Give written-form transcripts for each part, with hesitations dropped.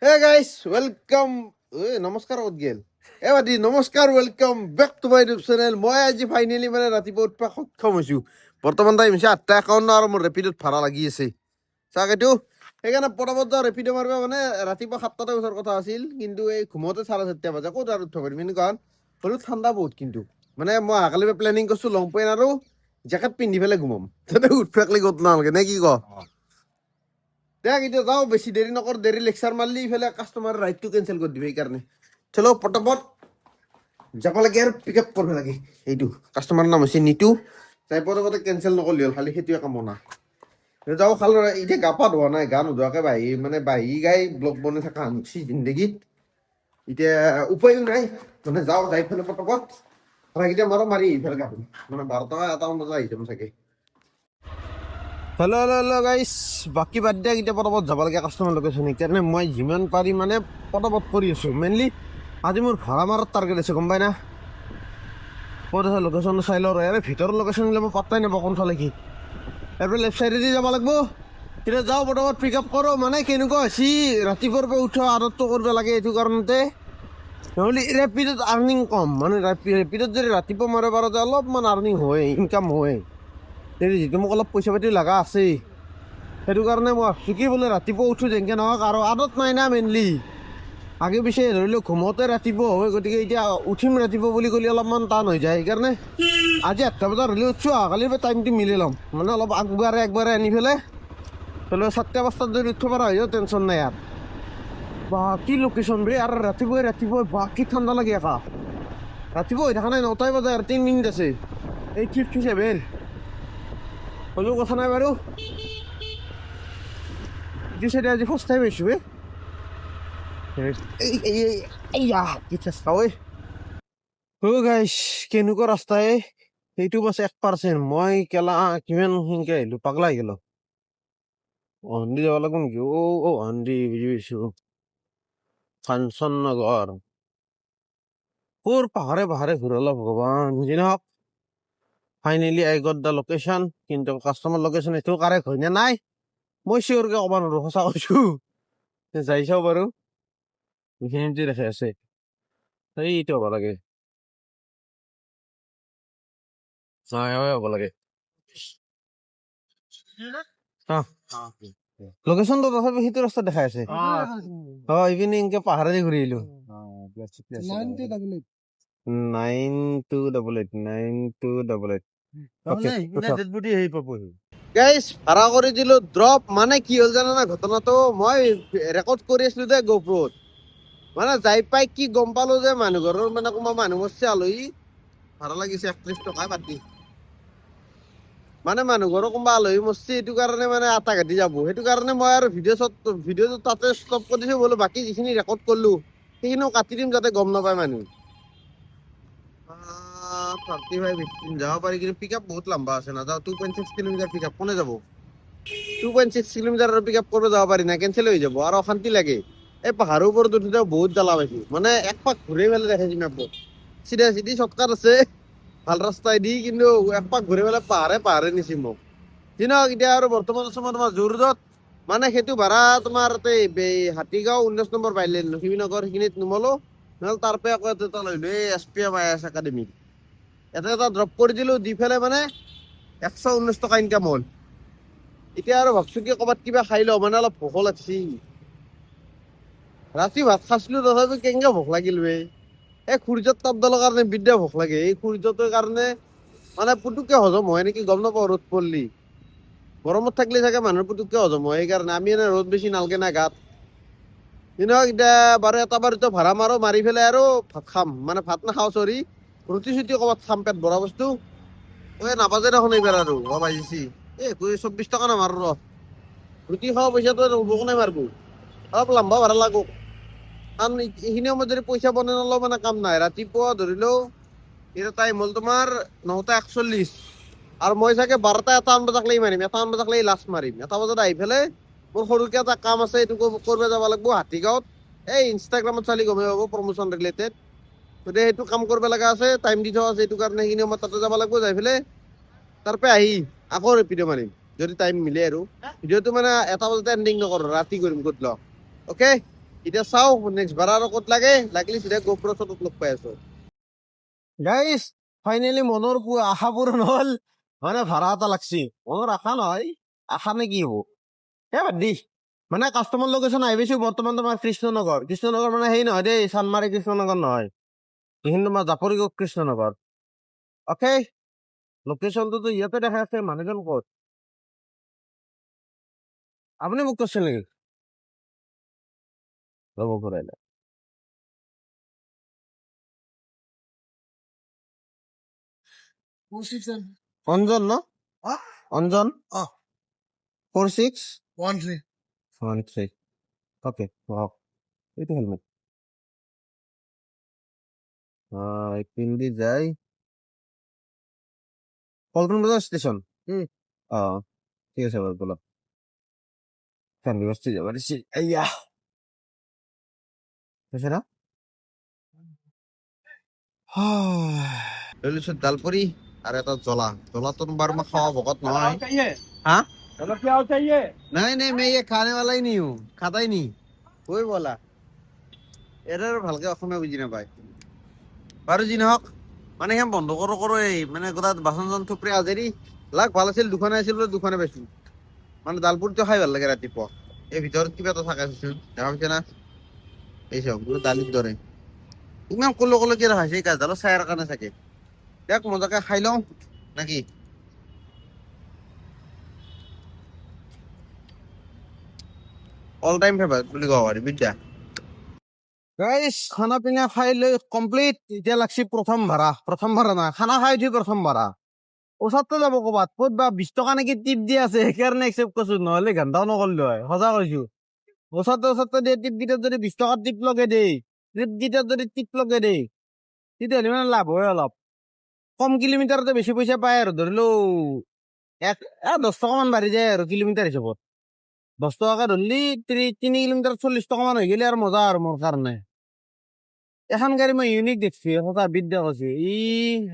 Hey guys welcome নমস্কাৰ ক'ত গেল বাদি নমস্কাৰ welcome back to my YouTube channel. মই আজি ফাইনেলি মানে ৰাতিপুৱা উঠবা সক্ষম হৈছোঁ। বৰ্তমান টাইম হৈছে 8:51 আৰু মোৰ ৰেপিডত ভাড়া লাগি আছে চাওক এইটো। সেইকাৰণে পটাপট যাওঁ ৰেপিড মাৰিব। মানে ৰাতিপুৱা 7টাতে উঠাৰ কথা আছিল, কিন্তু এই ঘুমতে 4:30 বাজে ক'ত আৰু উঠিব পাৰিম এনেকুৱা হ'লেও ঠাণ্ডা বহুত। কিন্তু মানে মই অহাকালি প্লেনিং কৰিছোঁ লং পেণ্ট আৰু জেকেট পিন্ধি পেলাই ঘুমাম, তাতে উঠবাকলি ক'ত নালাগে নে কি ক? দেখ এতিয়া যাওঁ, বেছি দেৰি নকৰ, দেৰি লেকচাৰ মাৰিলি ইফালে কাষ্টমাৰ ৰাইডটো কেঞ্চেল কৰি দিবি। সেইকাৰণে চলো পটাপট যাব লাগে আৰু পিক আপ কৰিব লাগে। এইটো কাষ্টমাৰৰ নাম হৈছে নিতু। তাই পটাপটে কেঞ্চেল নকৰিলি হ'ল, খালি সেইটোৱে কামনা। যাওঁ খালো এতিয়া গা পা ধোৱা নাই, গা নোধোৱাকৈ বাঢ়ি গাই ব্লগ বনাই থকা হানছি জিন্দগীত। এতিয়া উপায়ো নাই, মানে যাওঁ, যাই পেলাই পটাপট ভাড়াকেইটা মাৰি ইফালে গা ধুম। মানে 12টা 1টামান বজাত আহি যাম চাগে। হেল্ল' হেল্ল' হেল্ল' গাইছ, বাকী বাদ দিয়া, এতিয়া পটাপট যাব লাগে কাষ্টমাৰ লোকেশ্যন। সেইকাৰণে মই যিমান পাৰি মানে পটাপট কৰি আছোঁ। মেইনলি আজি মোৰ ভাড়া মাৰাৰ টাৰ্গেট আছে, গম পাই না? ক'ত আছে লোকেশ্যনটো চাই লওঁ। ইয়াৰে ভিতৰৰ লোকেশ্যন গ'লে মই পাত্তাই নাপাওঁ কোনফালে কি। এবাৰ লেফ্ট চাইডেদি যাব লাগিব। তেতিয়া যাওঁ পটাপট পিক আপ কৰোঁ। মানে কেনেকুৱা হৈছে, ৰাতিপুৱাৰ পৰা উঠা আদতটো কৰিব লাগে এইটো কাৰণতে। নহ'লে ৰেপিডত আৰ্নিং কম। মানে ৰেপিডত যদি ৰাতিপুৱা মাৰিব পাৰোঁ যে অলপমান আৰ্নিং হয়, ইনকাম হয়। যিটো মোক অলপ পইচা পাতি লগা আছেই, সেইটো কাৰণে মই ভাবছোঁ কি বোলে ৰাতিপুৱা উঠোঁ যেনেকৈ নহওক, আৰু আদত নাই না মেইনলি। আগে পিছে ধৰি লওক ঘুমতে ৰাতিপুৱা হয়, গতিকে এতিয়া উঠিম ৰাতিপুৱা বুলি ক'লে অলপমান টান হৈ যায়। সেইকাৰণে আজি 8টা বজাত হ'লে উঠছোঁ, অহাকালিৰ পৰা টাইমটো মিলি ল'ম। মানে অলপ একবাৰে আনি পেলাই ধৰি লওক 4টা-5টাত যদি উঠিব পৰা হৈ যাওঁ টেনশ্যন নাই। আৰু বা কি লোকেশ্যন বে, আৰু ৰাতিপুৱাই বা কি ঠাণ্ডা লাগে একা। ৰাতিপুৱা হৈ থকা নাই, 9টাই বজাত আৰু 3 মিনিট আছে। 8:57 হ'লেও কথা নাই বাৰু। এইটো চাইডে আজি ফাৰ্ষ্ট টাইম আহিছোঁ কি চেষ্টা ঐ। গাইছ কেনেকুৱা ৰাস্তাই সেইটো বাছ 1%। মই কেলা কিমান সোনকে আহিলোঁ, পাগলা আহি গ'লো। অন্দি যাব লাগিব নেকি? অন্দি বুজি পাইছোঁ, কাঞ্চন নগৰ। পাহাৰে ঘূৰালা ভগৱান। যি নহওক finally I got the location. কিন্তু কাষ্টমাৰ লোকেশ্যন এইটো কাৰেক্ট হয়নে নাই মই চিয়ৰকৈ ক'ব নোৱাৰোঁ, সঁচা কৈছোঁ। যাই চাওঁ বাৰু, এইখিনিতে দেখাই আছে। এইটো হ'ব লাগে, হ'ব লাগে। লোকেশ্যনটো তথাপি সেইটো ৰাস্তাত দেখাই আছে। ইভিনিং পাহাৰেদি ঘূৰি আহিলোঁ। 9288 গাইছ ভাড়া কৰি দিলোঁ ড্ৰপ। মানে কি হ'ল জানা না ঘটনাটো, মই ৰেকৰ্ড কৰি আছিলোঁ দে গোপ্ৰত। মানে যাই পাই কি গম পালোঁ যে মানুহ ঘৰৰ মানে কোনোবা মানুহ মৰছে, আলহী ভাড়া লাগিছে 31 টকা বাদ দি। মানে মানুহ ঘৰৰ কোনোবা আলহী মৰছি, সেইটো কাৰণে মানে আটা ঘাটি যাব। সেইটো কাৰণে মই আৰু ভিডিঅ'টো তাতে ষ্টপ কৰি দিছোঁ। বোলো বাকী যিখিনি ৰেকৰ্ড কৰিলোঁ সেইখিনিও কাটি দিম, যাতে গম নাপায় মানুহ। 35 যাব পাৰি, কিন্তু পিক আপ বহুত লম্বা আছে। নাযাওঁ, 2.6 কিলোমিটাৰ পিক আপ কোনে যাব? 2.6 কিলোমিটাৰ পিক আপ কৰিব যাব পাৰি না, কেঞ্চেল হৈ যাব আৰু অশান্তি লাগে। এই পাহাৰৰ ওপৰত উঠোঁতে বহুত জ্বালা পাইছোঁ। মানে এক পাক ঘূৰি পেলাই দেখাইছোঁ মেপত, চিধা শ্বৰ্টকাট আছে ভাল ৰাস্তাই দি, কিন্তু এক পাক ঘূৰি পেলাই পাহাৰে নিছি মোক। যি নহওক এতিয়া আৰু বৰ্তমান আছোঁ মই তোমাৰ জোৰদত। মানে সেইটো ভাড়া তোমাৰ হাতীগাঁও 19 নম্বৰ বাইলেন লখিমীনগৰ সেইখিনিত নমলো। নহ'লে তাৰ পৰা আকৌ এটা লৈ লো, এই SPM IAS একাডেমী এটা ড্ৰপ কৰি দিলোঁ। দি পেলাই মানে 119 টকা ইনকাম হ'ল। এতিয়া আৰু ভাবছোঁ কি ক'ৰবাত কিবা খাই লওঁ, মানে অলপ ভোকো লাগছি। ৰাতি ভাত খাইছিলোঁ, তথাপি কেনেকৈ ভোক লাগিল বে। এই সূৰ্যৰ তাপডালৰ কাৰণে বিদ্যা ভোক লাগে। এই সূৰ্যটোৰ কাৰণে মানে পুতুককে হজম হয় নেকি গম নাপাওঁ। ৰ'দ পৰিলি, গৰমত থাকিলে চাগে মানুহৰ পুতুককে হজম হয়। সেইকাৰণে আমি এনে ৰ'দ বেছি নালগে না গাত। কিন্তু এতিয়া বাৰু এটা বাৰটো ভাড়া মাৰি পেলাই আৰু ভাত খাম। মানে ভাত নাখাওঁ, চৰি ৰুটি চুটি ক'ৰবাত খাম, পেট ভৰা বস্তু। নাবাজে দেখোন এইবাৰ আৰু বাজিছি 24 টকা নামাৰো ৰ। ৰুটি খাওঁ পইচাটো কোনে মাৰিব, অলপ লম্বা ভাড়া লাগব। কাৰণ এইখিনি সময়ত যদি পইচা বনাই নলওঁ মানে কাম নাই। ৰাতিপুৱা ধৰিলেও এতিয়া টাইম হ'ল তোমাৰ 9:41 আৰু মই চাগে 12টা 1টামান বজাক লাগি মাৰিম। 1টামান বজাক লাগি লাষ্ট মাৰিম। 1টা বজাত আহি পেলাই মোৰ সৰুকৈ এটা কাম আছে, এইটো কৰিব যাব লাগিব হাতীগাঁৱত। এই ইনষ্টাগ্ৰামত চালি গমেই পাব, প্ৰমোচন ৰিলেটেড। গতিকে সেইটো কাম কৰিব লগা আছে, টাইম দি থোৱা আছে। সেইটো কাৰণে সেইখিনি সময়ত তাতে যাব লাগিব। যাই পেলাই তাৰ পৰা আহি আকৌ ভিডিঅ' মাৰিম যদি টাইম মিলে। আৰু ভিডিঅ'টো মানে 1টা বজাতে এণ্ডিং নকৰোঁ, ৰাতি কৰিম গধূলি। অ'কে, এতিয়া চাও নেক্সট বাৰ আৰু ক'ত লাগে লাগিলে চিধা গোপ্ৰ চটত লগ পাই আছো গাইছ ফাইনেলি মনৰ আশা পূৰণ হ'ল মানে ভাড়া এটা লাগছি মনৰ আশা নহয় আশা নে কি হব বাদ দি মানে কাষ্টমাৰ লোকেশ্যন আহি পাইছো বৰ্তমান তোমাৰ কৃষ্ণনগৰ মানে সেই নহয় দেই চানমাৰি কৃষ্ণনগৰ নহয় এইখিনি তোমাৰ জাপৰি কৃষ্ণনগৰ অ'কে লোকেশ্যনটোতো ইয়াতে দেখাই আছে মানুহজন ক'ত আপুনি মোক কৈছিল নেকি ৰ'ব ঘূৰাই লওক অঞ্জন ন অঞ্জন 4613 অ'কে হওক এইটো হেলমেট পিন্ধি যাই পল্টন বজাৰ ষ্টেচন ঠিক আছে বাৰু বলক ফেমিলি বস্তি যাব দিছিল এয়া কৈছে না লৈছো ডালপুৰি আৰু এটা জ্বলাটো বাৰু মই খাওয়া ভকত নহয় হা নাই নাই मैं ये खाने वाला ही नहीं हूँ खाता ही नहीं कोई बोला এরা ভালকে অসমীয়া বুজি নাপায় বাৰু যি নহওক মানে সেই বন্ধ কৰো এই মানে গোটাত বাচন চাচন থুপৰি আজৰি লাগ ভাল আছিল দুখনে আছিল বোলে দুখনে পাইছো মানে ডালপুৰিটো খাই ভাল লাগে ৰাতিপুৱা এই ভিতৰত কিবা এটা থাকে দেখা পাইছে না এই চব দালিৰ দৰে ইমান কলো কি ৰাখাইছে এই গাছডালৰ চায়াৰ কাৰণে চাগে দিয়ক মজাকে খাই লওঁ নাকি অল টাইম ফেভাৰিট বুলি ক'ব পাৰি বিদ্যা গাইছ খানা পিনা খাই লৈ কমপ্লিট এতিয়া লাগছি প্ৰথম ভাড়া নাই খানা খাই উঠি প্ৰথম ভাড়া ওচৰতে যাব ক'বাত ক'ত বা 20 টকা নেকি টিপ দি আছে সেইকাৰণে একচেপ্ট কৰিছো নহ'লে ঘণ্টাও নকৰিলো হয় সঁচা কৈছো ওচৰতে দিয়ে টিপ কেইটাত যদি 20 টকা টিপ লগে দেই টিপ কেইটাত যদি টিপ লগে দেই তেতিয়াহ'লে মানে লাভ হয় অলপ কম কিলোমিটাৰতে বেছি পইচা পায় আৰু ধৰিলো 10 টকামান বাঢ়ি যায় আৰু কিলোমিটাৰ হিচাপত 10 টকাকে ধৰলি 3 কিলোমিটাৰ 40 টকামান হৈ গেলে আৰু মজা আৰু মোৰ কাৰণে এখন গাড়ী মই ইউনিক দেখছি সঁচা বিদ্যা কৈছে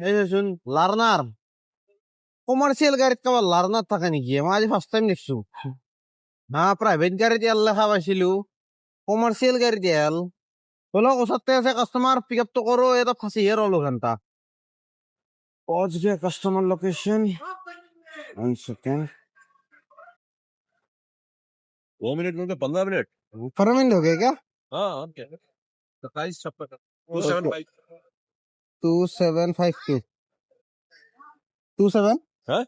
এইচোন লাৰ্নাৰ কমাৰ্চিয়েল গাড়ীত কাৰোবাৰ লাৰ্নাৰ থাকে নেকি মই আজি ফাৰ্ষ্ট টাইম দেখছো প্ৰাইভেট গাড়ীত ইয়াৰ লেখা পাইছিলো কমাৰ্চিয়েল গাড়ীত ইয়াল বলক ওচৰতে আছে কাষ্টমাৰ পিক আপটো কৰো এটা ফাঁচিহে ৰলো ঘণ্টা पहुंच गया कस्टमर लोकेशन 1 सेकेंड 2 मिनट में 15 मिनट 15 मिनट हो गए क्या हाँ और क्या 27 56 275 2752 27 हाँ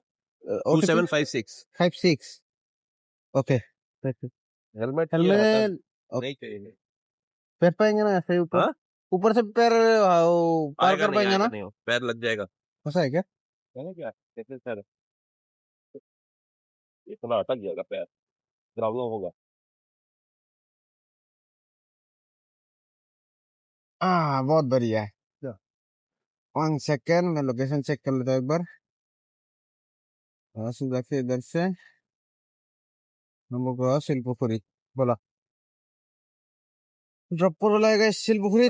OTP 2756 56 ओके हेलमेट हेलमेट नहीं चाहिए पैर पाएंगे ना ऐसे ऊपर हाँ? ऊपर से पैर पार आएगा कर नहीं पाएंगे आएगा ना नहीं पैर लग जाएगा ऐसा है क्या है क्या कैसे सर ये थोड़ा अटक जाएगा पैर प्रॉब्लम होगा बहुत बढ़िया है 1 सेकेंड मैं लोकेशन चेक कर लेता हूँ एक बार सीधा से इधर से हम लोग শিলপুখুরি बोला ড্রপ করে লাগে শিলপুখুরি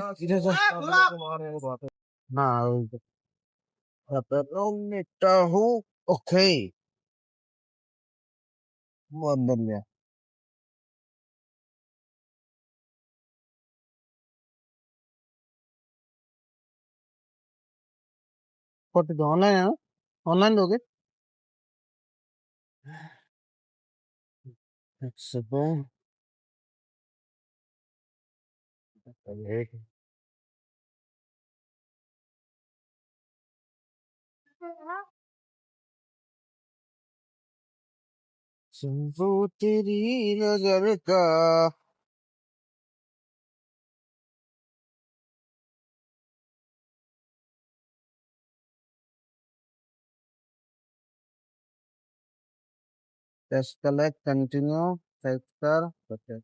না এটা হু ওকে बहुत बढ़िया कौन ऑनलाइन है ना ऑनलाइन दोगे एक सेकंड वो तेरी नजर का test collect continue sector okay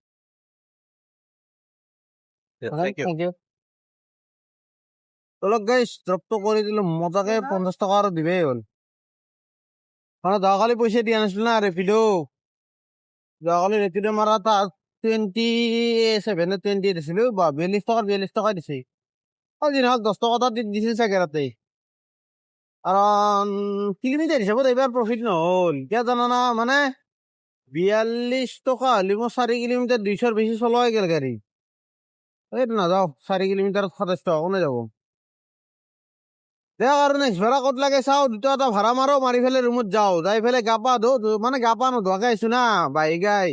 thank you thank you অলপ গাইছ ড্ৰপটো কৰি দিলো মজাকে 50 টকা আৰু দিবেই হ'ল মানে যোৱাকালি পইচা দিয়া নাছিলো না ৰেপিডো যোৱাকালি ৰেপিডো মাৰা তাত 27 দিছিলো বা 42 টকা দিছে আজি নহওক 10 টকা এটা দিছিল চাগে তাতে কাৰণ কিলোমিটাৰ হিচাপত এইবাৰ প্ৰফিট নহ'ল কিয় জানানা মানে 42 টকা হ'লে মই 4 কিলোমিটাৰ 200 বেছি চলোৱাই গেল গাড়ী এই নাযাওঁ 4 কিলোমিটাৰত 27 টকা কোনে যাব দে কাৰণে ভাড়া ক'ত লাগে চাওঁ দুটা এটা ভাড়া মাৰো মাৰি পেলাই ৰুমত যাওঁ যাই পেলাই গা পা ধো মানে গা পা নোধোৱাকে আহিছো না বাহি গাই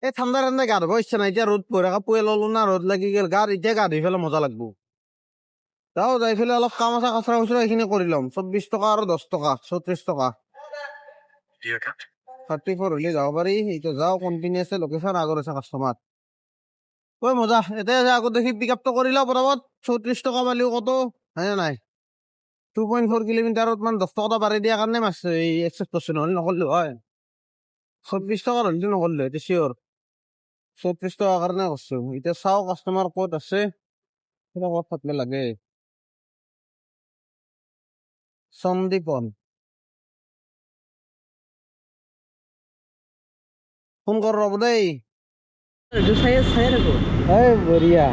এই ঠাণ্ডা ঠাণ্ডা গা ধুব ইচ্ছা নাই এতিয়া ৰ'দ পৰে পুৱে ললো না ৰ'দ লাগি গেল গাত এতিয়া গা ধুই পেলাই মজা লাগব যাওঁ যাই পেলাই অলপ কাম আছে কচৰা খুচৰা এইখিনি কৰি ল'ম 24 টকা আৰু 10 টকা 34 টকা 34 হলে যাব পাৰি এতিয়া যাওঁ কোনপিনে আছে লোকেশ্যন আগত আছে কাষ্টমাৰ ঐ মজা এতিয়া আগত দেখি পিক আপটো কৰি লওঁ পটাপট 34 টকা পালিও কত হয়নে নাই 2.4 কিলোমিটাৰত মানে 10 টকা এটা বাঢ়ি দিয়াৰ কাৰণে মাছ এই একচেপ্ট কৰিছো নহ'লে নকৰিলো হয় 24 টকা হ'লেতো নকৰিলো এতিয়া চিয়ৰ 34 টকাৰ কাৰণে কৰিছো এতিয়া চাওঁ কাষ্টমাৰ ক'ত আছে কিবা ক'ত থাকিব লাগে সন্দীপন ফোন কৰ ৰ'ব দেই এই বঢ়িয়া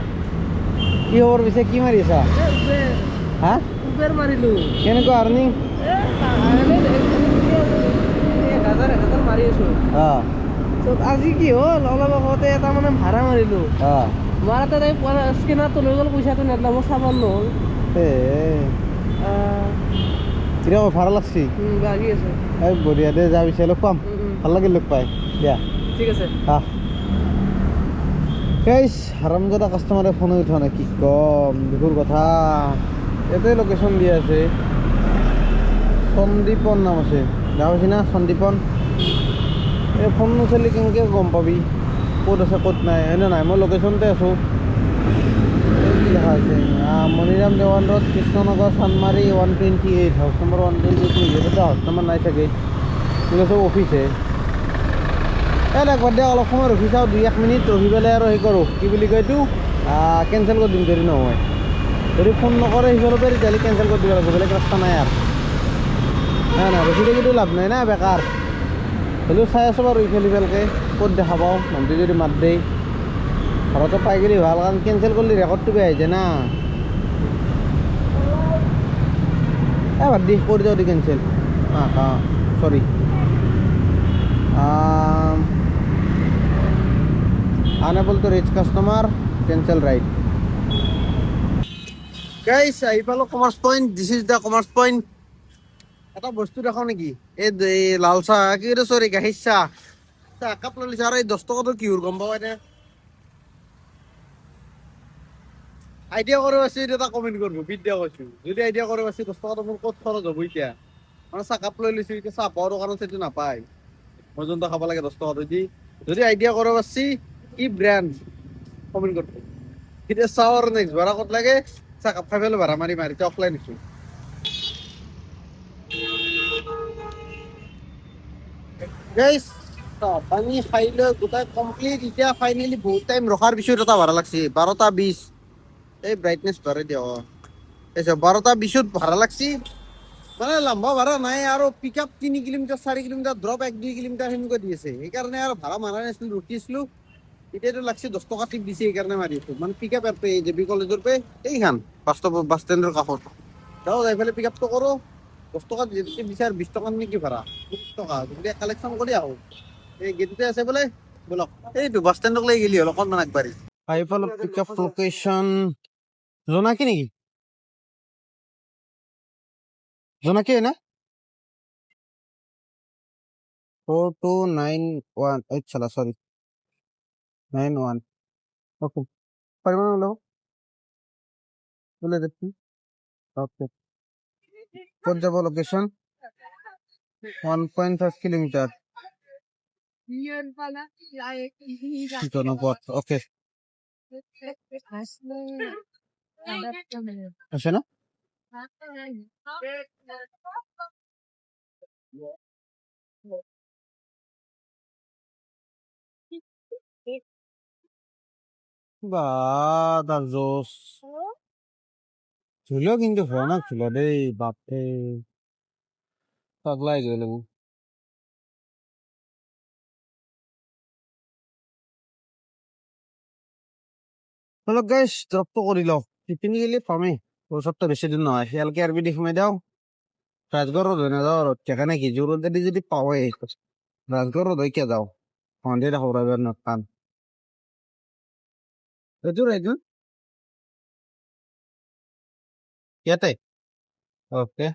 কি খবৰ পিছে কি মাৰি আছা হা উবেৰ মাৰিলো কেনেকুৱা আৰ্নিং মাৰি আছো অঁ আজি কি হ'ল অলপ আগতে এটা মানে ভাড়া মাৰিলো অঁ মাৰাতে তাই স্কেনাৰটো লৈ গ'ল পইচাটো নেদলা মোৰ চাব নহ'ল কিবা ভাড়া লাগছি বাগি আছে এই বঢ়িয়া দে যা পিছে লগ পাম ভাল লাগিল লগ পাই দিয়া ঠিক আছে গাইছ হাৰামজাদা কাষ্টমাৰে ফোনে উঠা নাই কি কম দুখৰ কথা ইয়াতে লোকেশ্যন দিয়া আছে সন্দীপন নাম আছে যা পাইছি না সন্দীপন এই ফোন নুচালি কেনেকৈ গম পাবি ক'ত আছে ক'ত নাই হয়নে নাই মই লোকেশ্যনতে আছোঁ কি লেখা আছে Maniram Dewan road Krishnanagar Chandmari 128 house number 122 ইয়াতে হাউচ নম্বৰ নাই চাগে এইবিলাক চব অফিচহে একবাৰ দিয়া অলপ সময় ৰখি চাওঁ 2-1 মিনিট ৰখি পেলাই আৰু সেই কৰোঁ কি বুলি কয় এইটো কেঞ্চেল কৰি দিম যদি নহয় যদি ফোন নকৰে সিফালৰ পৰা তেতিয়াহ'লে কেঞ্চেল কৰি দিব লাগিব বেলেগ ৰাস্তা নাই আৰু নাই নাই ৰখি থাকিতো লাভ নাই না বেকাৰ হ'লেও চাই আছোঁ বাৰু ইফালে ইফালকৈ ক'ত দেখা পাওঁ মানুহটো যদি মাত দেই ঘৰতো পাই গ'লে ভাল কাৰণ কেঞ্চেল কৰিলে ৰেকৰ্ডটো বেয়া হৈ যায় না বাদ দি কৰি দিওঁ দি কেঞ্চেল চৰি unable to reach customer cancel ride guys আহি পালো commerce point this is the commerce point এটা বস্তু দেখাও নেকি এই লাল চাহ কি চৰি গাখীৰ চাহ চাহ একাপ লৈ লৈছে আৰু এই 10 টকাটো কিহৰ গম পাব এনে আইডিয়া কৰিব আছে এটা কমেণ্ট কৰিব বিদ্যা কৈছো যদি আইডিয়া কৰিব আছে 10 টকাটো মোৰ ক'ত খৰচ হ'ব এতিয়া মানে চাহ কাপ লৈ লৈছো এতিয়া চাহ পোৱাৰ দোকানত সেইটো নাপায় মই যোনটো খাব লাগে 10 টকাটো দি যদি আইডিয়া কৰিব আছে কি ব্ৰেণ্ড কমেণ্ট কৰিব এতিয়া চাওঁ আৰু নেক্সট ভাড়া ক'ত লাগে চাহ কাপ খাই পেলাই ভাড়া মাৰি এতিয়া অফলাইন দিছোঁ গাইছ পানী খাই লৈ গোটাই কমপ্লিট এতিয়া ফাইনেলি বহুত টাইম ৰখাৰ পিছত এটা ভাড়া লাগছে 12:20 এই ব্ৰাইটনেছ বাঢ়াই দিয়া 12:20 ভাড়া লাগছি মানে লম্বা ভাড়া নাই আৰু pick up 3 kilometre 4 kilometre drop 1-2 kilometre সেনেকুৱা দি আছে সেইকাৰণে আৰু ভাড়া মাৰা নাছিলোঁ ৰখিছিলোঁ এতিয়াতো লাগছে 10 টকা টিপ দিছে সেইকাৰণে মাৰি আছোঁ মানে পিক আপ এপে জে বি কলেজৰ পে এইখান বাছ ষ্টেণ্ডৰ কাষত যাওঁ যাই পেলাই পিক আপটো কৰোঁ 10 টকা যিটো বিচাৰ 20 টকা নেকি ভাড়া 20 টকা যদি কালেকশ্যন কৰি আহোঁ এই গেটতে আছে বোলে বলক এইটো বাছ ষ্টেণ্ডক লৈ গেলি হ'ল অকণমান আগবাঢ়ি আহি পালোঁ পিক আপ লোকেশ্যন জোনাকী নেকি জোনাকী হয় না 4291 এই চালা সরি 91 ওকে পাৰিব নে ওলাব ওলাই দেখি ওকে ক'ত যাব লোকেশ্যন 1.5 কিলোমিটাৰ জনপথ ওকে আছে না বা তার জোস ঝুলো কিন্তু ভয়ানক ছিল দেই বাপরে পাগলাই গেল চলো গাইছ ড্ৰপটো কৰি লওঁ টিফিন গেলি পামেই ওচৰতো বেছি দিন নহয় শিয়ালকে আৰবি দি সোমাই যাওঁ ৰাজগড় ৰ'দ হৈ নাযাওঁ ৰ'দ থাকে নেকি জোৰ ৰ'দেদি যদি পাওঁৱেই ৰাজগড় ৰ'দ হৈ কিয় যাওঁ সন্ধিয়া দেখো ৰবিবাৰ নাপাম এইটো ইয়াতে ওকে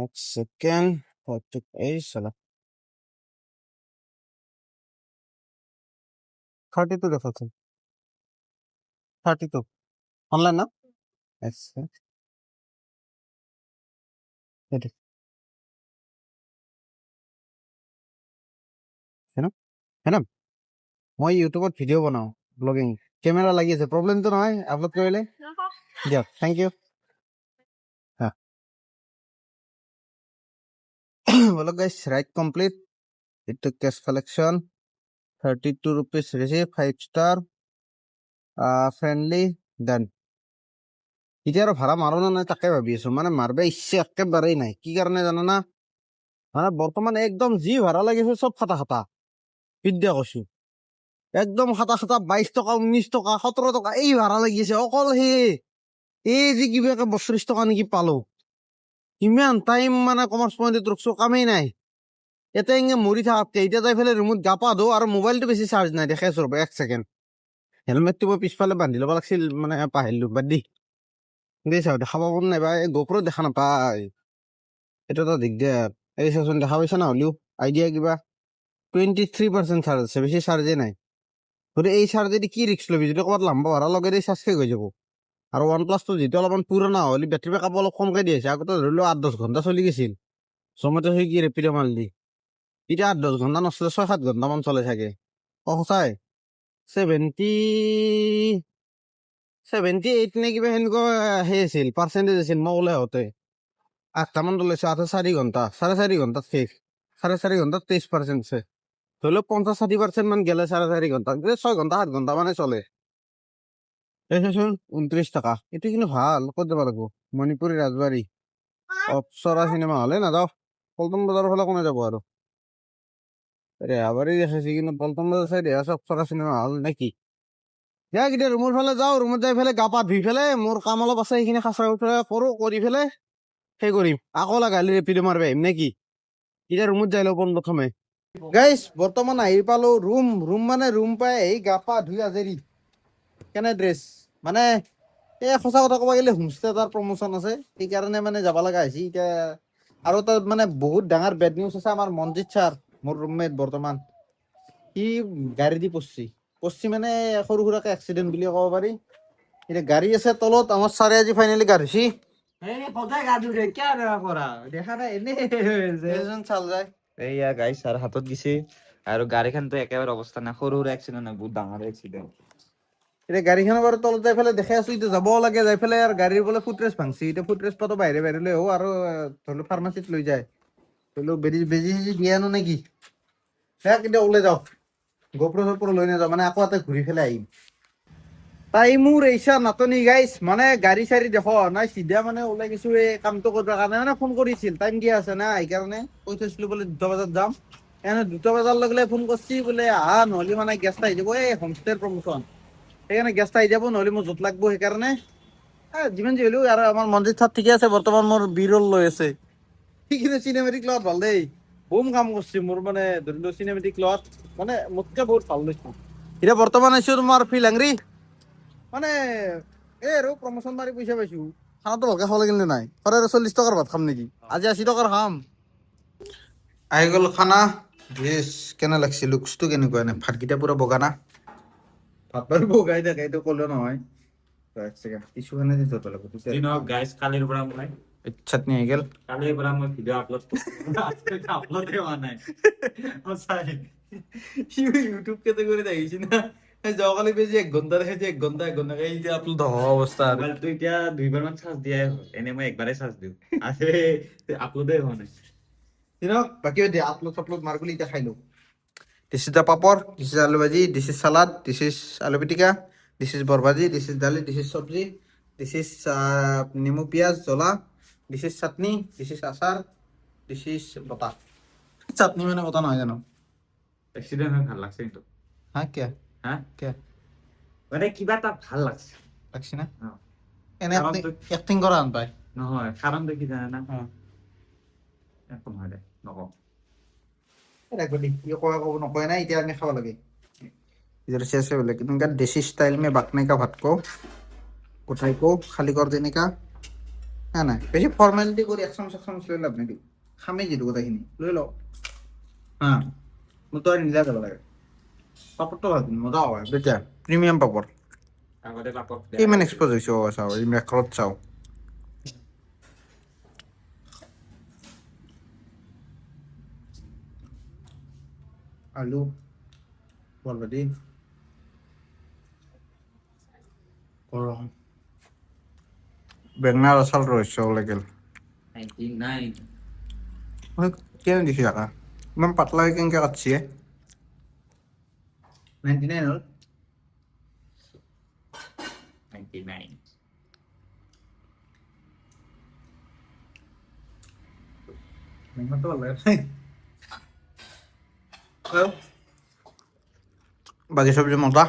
এক সেকেন্ড এই সালা 32 দেখাচ্ছে 32 অনলাইন না আচ্ছা এটা হেন হেন মই ইউটিউবত ভিডিঅ' বনাওঁ ব্লগিং কেমেৰা লাগি আছে প্ৰব্লেমটো নহয় আপলোড কৰিলে দিয়ক থেংক ইউ হা বলক guys right complete it cash collection 32 rupees receive 5 star friendly done এতিয়া আৰু ভাড়া মাৰো নে নাই তাকে ভাবি আছো মানে মাৰিব ইচ্ছে একেবাৰেই নাই কি কাৰণে জানানা মানে বৰ্তমান একদম যি ভাড়া লাগিছে চব খাটা খাটা বিদ্যা কৈছো একদম খাটা খাটা 22 টকা 19 টকা 17 টকা এই ভাড়া লাগিছে অকল সেই এই যে কিবা 32 টকা নেকি পালো ইমান টাইম মানে কমাৰ্চ পইণ্টত ৰখছো কামেই নাই এতিয়া ইங்கே মৰি থাকাতকে এতিয়া যাই পেলাই ৰুমত গা পা ধো আৰু মোবাইলটো বেছি চাৰ্জ নাই দেখাইছো ৰ'ব 1 ছেকেণ্ড হেলমেটটো মই পিছফালে বান্ধি ল'ব লাগিছিল মানে পাহৰিলো বাদ দি দেই চাওঁ দেখা পাব নাইবা এই গোপ্ৰ দেখা নাপায় এইটো এটা দিগদাৰ এই চাচোন দেখা পাইছা না হ'লেও আইডিয়া কিবা 23% চাৰ্জ আছে বেছি চাৰ্জে নাই গতিকে এই চাৰ্জেদি কি ৰিক্স ল'বি যদি ক'ৰবাত লাম্বা ভাড়া লগাই দি চাৰ্জ শেষ হৈ যাব আৰু ওৱান প্লাছটো যিটো অলপমান পুৰণা হ'লে বেটাৰী বেকআপ অলপ কমকৈ দি আছে আগতে ধৰি লওক 8-10 ঘণ্টা চলি গৈছিল জমেটো সেই কি ৰেপিড' মাৰিলি এতিয়া 8-10 ঘণ্টা নচলে 6-7 ঘণ্টামান চলে চাগে সঁচাই 78 নে কিবা সেনেকুৱা সেই আছিল পাৰ্চেণ্টেজ আছিল মই ওলাই আহোঁতে 8টামান ওলাইছে 4 ঘণ্টা 4.5 ঘণ্টাত শেষ 4.5 ঘণ্টাত 23% আছে ধৰি লওক 50-60% মান গেলে 4.5 ঘণ্টা 6 ঘণ্টা 7 ঘণ্টা মানে চলে এই চাচোন 29 টকা এইটো কিন্তু ভাল ক'ত যাব লাগিব মণিপুৰী ৰাজবাৰী অপ্সৰা চিনেমা হলে নাযাওঁ পল্টন বজাৰৰ ফালে কোনে যাব আৰু ৰেহাবাৰী দেখাইছে কিন্তু পল্টন বজাৰ চাই দেখা আছে অপ্সৰা চিনেমা হল নেকি দিয়া কেতিয়া ৰুমৰ ফালে যাওঁ ৰুমত যাই পেলাই গা পা ধুই পেলাই মোৰ কাম অলপ আছে সেইখিনি খাচা উঠা কৰোঁ কৰি পেলাই সেই কৰিম আকৌ লাগালি ৰেপিড' মাৰিব আহিম নেকি এতিয়া ৰুমত যাই লওঁ পোনপ্ৰথমে গাইছ বৰ্তমান আহি পালো ৰুম মানে ৰুম পাই আহি গা পা ধুই আজৰি কেনে ড্ৰেছ মানে এই সঁচা কথা ক'ব গ'লে হোমষ্টে এটাৰ প্ৰমোচন আছে সেইকাৰণে মানে যাব লগা হৈছে এতিয়া আৰু তাত মানে বহুত ডাঙৰ বেড নিউজ আছে আমাৰ মনজিত ছাৰ মোৰ ৰুমমেট বৰ্তমান সি গাড়ী দি পচছি মানে সৰু সুৰাকে এক্সিডেণ্ট বুলি ক'ব পাৰি এতিয়া গাড়ী আছে তলত আমাৰ ছাৰে আজি ফাইনেলি গা ধুইছি চাল যায় এইয়া গাইছ আৰু হাতত দিছে আৰু গাড়ীখনতো একেবাৰে অৱস্থা নাই সৰু সৰু এক্সিডেণ্ট নাই বহুত ডাঙৰ এক্সিডেণ্ট এতিয়া গাড়ীখনৰ বাৰু তলত যাই পেলাই দেখাই আছো এতিয়া যাব লাগে যাই পেলাই আৰু গাড়ীৰ বোলে ফুটৰেষ্ট ভাংছি এতিয়া ফুটৰেষ্ট পাতো বাহিৰে বাহিৰে লৈ আহো আৰু ধৰি লওক ফাৰ্মাচীত লৈ যায় ধৰি লওক বেজি চেজি দিয়ে আনো নেকি সেয়া কেতিয়া ওলাই যাওক গোপ্ৰ চোপ্ৰ লৈ নাযাওঁ মানে আকৌ এটা ঘূৰি পেলাই আহিম তাই মোৰ এইচা নাটনি গাইছ মানে গাড়ী চাড়ী দেখ নাই চিধা মানে ওলাই গৈছো এই কামটো কৰিবৰ কাৰণে মানে ফোন কৰিছিল টাইম দিয়া আছে না সেইকাৰণে কৈ থৈছিলো বোলে 2টা বজাত যাম এনে 2টা বজাৰ লগে ফোন কৰিছি বোলে আহা নহ'লে মানে গেষ্ট আহি যাব এই হোমষ্টেৰ প্ৰমোচন সেইকাৰণে গেষ্ট আহি যাব নহ'লে মোৰ জোঁট লাগব সেইকাৰণে যিমান যি হ'লেও আৰু আমাৰ মনজিত ছাৰ ঠিকে আছে বৰ্তমান মোৰ বিৰল লৈ আছে সি কিন্তু চিনেমেটিক লগত ভাল দেই বুম কাম কৰিছে মোৰ মানে ধৰি লওক চিনেমেটিক লগত মানে মোতকৈ বহুত ভাল লৈছো এতিয়া বৰ্তমান আছো তোমাৰ ফিলাংৰি মানে এই আৰু প্ৰমোচন মাৰি পইচা পাইছো খানাটো ভালকৈ খাব লাগিল নে নাই সদায় 40 টকাৰ ভাত খাম নেকি আজি 80 টকাৰ খাম আহি গ'ল খানা ভেজ কেনে লাগছে লুকচটো কেনেকুৱা এনে ভাতকেইটা পুৰা বগা না ভাত বাৰু বগাই থাকে এইটো ক'লেও নহয় কিছুখানে দি ধৰিব লাগিব গাইছ কালিৰ পৰা মই চাটনি আহি গ'ল কালিৰ পৰা মই ভিডিঅ' আপলোড আপলোডে হোৱা নাই ইউটিউব কেটেগৰীত আহিছে না যোৱাকালি বেছি 1 ঘণ্টা দেখাইছে 1 ঘণ্টা এই যে আপলোড হোৱা অৱস্থা আৰু মোবাইলটো এতিয়া 2বাৰ মান চাৰ্জ দিয়াই হ'ল এনে মই একবাৰে চাৰ্জ দিওঁ আজি আপলোডে হোৱা নাই বাকী দিয়া আপলোড চাপলোড মাৰ বুলি এতিয়া খাই লওঁ দিছ ইজ দ্য পাপৰ দিছ ইজ আলু ভাজি this is salad this is আলু পিটিকা দিছ ইজ বৰ ভাজি দিছ ইজ দালি দিছ ইজ চব্জি দিছ ইজ নেমু পিঁয়াজ জ্বলা this is chutney this is আচাৰ দিছ ইজ বতাহ চাটনি মানে বতাহ নহয় জানো এক্সিডেণ্ট হৈ ভাল লাগছে কিন্তু হা কিয় হা কিয় মানে কিবা এটা ভাল লাগছে লাগছে না অ। এনে কাৰণটো এক্টিং কৰা আন পায় নহয় কাৰণ দেখি জানে না একো নহয় দে নকওঁ রাখবে দি ইয়ে কয় কব নকয় না এটা আমি খাওয়া লাগে इधर से ऐसे बोले कि तुम क्या देसी स्टाइल में बकने का भात को उठाई को खाली कर देने का है ना বেশি ফর্মালিটি করে এক চামচ লই লাভ নেই খামে যেটুকু কথাখিনি লই লো হ্যাঁ মো তো আর নিলা গেল লাগে পাপড়টা ভালো মজা হয় বেটা প্রিমিয়াম পাপড় আমাদের পাপড় কি মানে এক্সপোজ হইছে ও চাও এই ম্যাক্রোত চাও আলু বলবাদি গরম বেঙনার আচার রয়েছে ওলেগেল 99 কেন দিছি টাকা ইমান পাতলা কেনকে কাটছি 99 হল 99 বেঙনা তো ভালো লাগে बाकी सब्जी मोटा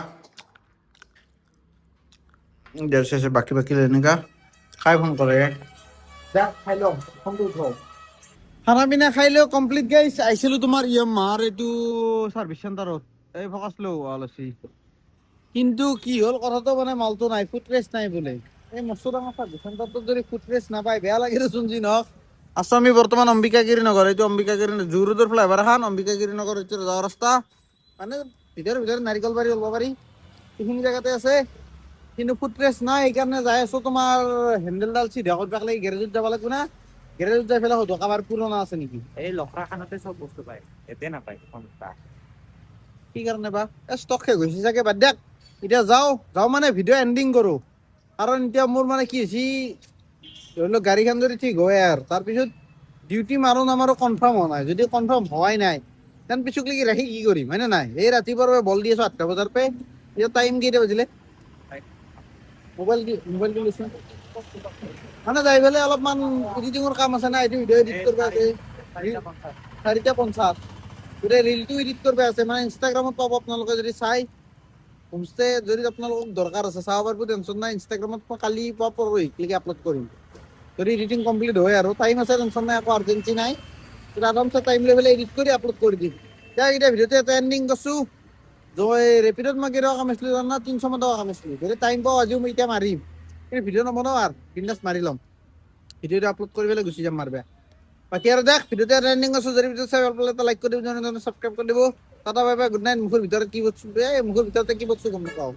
जैसे से बाकी बाकी लेने का खाई फोन करे खाई लो फोन तो उठाओ খানা পিনা খাইলেও কমপ্লিট গাইছ আইছিলো তোমাৰ মাৰ এইটো সাৰ্ভিস চেণ্টাৰত এই ফকাছ লো আলছি কিন্তু কি হ'ল কথাটো মানে মালটো নাই ফুটৰেছ নাই বোলে এই মস্ত ডাঙৰ সাৰ্ভিস চেণ্টাৰটোত যদি ফুটৰেছ নাপায় বেয়া লাগে দেচোন যি নহওক আছো আমি বৰ্তমান অম্বিকাগিৰি নগৰ এইটো অম্বিকাগিৰি জু ৰোডৰ ফ্লাইঅভাৰ এখন অম্বিকাগিৰি নগৰ এইটো যোৱা ৰাস্তা মানে ভিতৰত নাৰিকল বাৰী ওলাব পাৰি এইখিনি জেগাতে আছে কিন্তু ফুটৰেছ নাই সেইকাৰণে যাই আছো তোমাৰ হেণ্ডেলডাল চিধা কৰিব লাগে গেৰেজত যাব লাগিব না গেৰেজত যাই পেলাই সুধো কাবাৰ পুৰণা আছে নেকি এই লখৰাখানতে সব বস্তু পায় এতে নাপায় কোনটা কি কাৰণে বা ষ্টক শেষ হৈছে চাগে বাদ দিয়ক এতিয়া যাওঁ মানে ভিডিঅ' এণ্ডিং কৰোঁ কাৰণ এতিয়া মোৰ মানে কি হৈছে ধৰি লওক গাড়ীখন যদি ঠিক হয় আৰু তাৰপিছত ডিউটি মাৰো নামাৰো কনফাৰ্ম হোৱা নাই যদি কনফাৰ্ম হোৱাই নাই তেন পিছক লাগি ৰাখি কি কৰিম হয়নে নাই এই ৰাতিপুৱাৰ পৰা বল দি আছো 8টা বজাৰ পৰা এতিয়া টাইম কেইটা বাজিলে মোবাইলটো লৈছো মানে যাই পেলাই অলপমান এডিটিঙৰ কাম আছে না এইটো ভিডিঅ' এডিট কৰিব আছে 4:50 গোটেই ৰিলটো এডিট কৰিব আছে মানে ইনষ্টাগ্ৰামত পাব আপোনালোকে যদি চাই হোমষ্টে যদি আপোনালোকক দৰকাৰ আছে চাব পাৰিব টেনশ্যন নাই ইনষ্টাগ্ৰামত মই কালি পৰা পৰহিলৈকে আপলোড কৰিম যদি এডিটিং কমপ্লিট হয় আৰু টাইম আছে টেনশ্যন নাই একো আৰ্জেঞ্চি নাই আৰামছে টাইম লৈ পেলাই এডিট কৰি আপলোড কৰি দিম এতিয়া ভিডিঅ'টো এটা এণ্ডিং কৰিছোঁ ৰেপিডত মই কেইটকা কামাইছিলোঁ জানা 300 মান টকা কামাইছিলোঁ যদি টাইম পাওঁ আজিও মই এতিয়া মাৰিম কিন্তু ভিডিঅ' নবনাওঁ আৰু বিন্দাছ মাৰি ল'ম ভিডিঅ'টো আপলোড কৰি পেলাই গুচি যাম মাৰিবা বাকী আৰু দেখ ভিডিঅ'টো এটা এণ্ডিং কৰিছোঁ যদি ভিডিঅ' চাই ভাল পালে এটা লাইক কৰি দিব ছাবস্ক্ৰাইব কৰি দিব tata bye bye good night মুখৰ ভিতৰত কি বস্তু মুখৰ ভিতৰতে কি বস্তু গম নাপাওঁ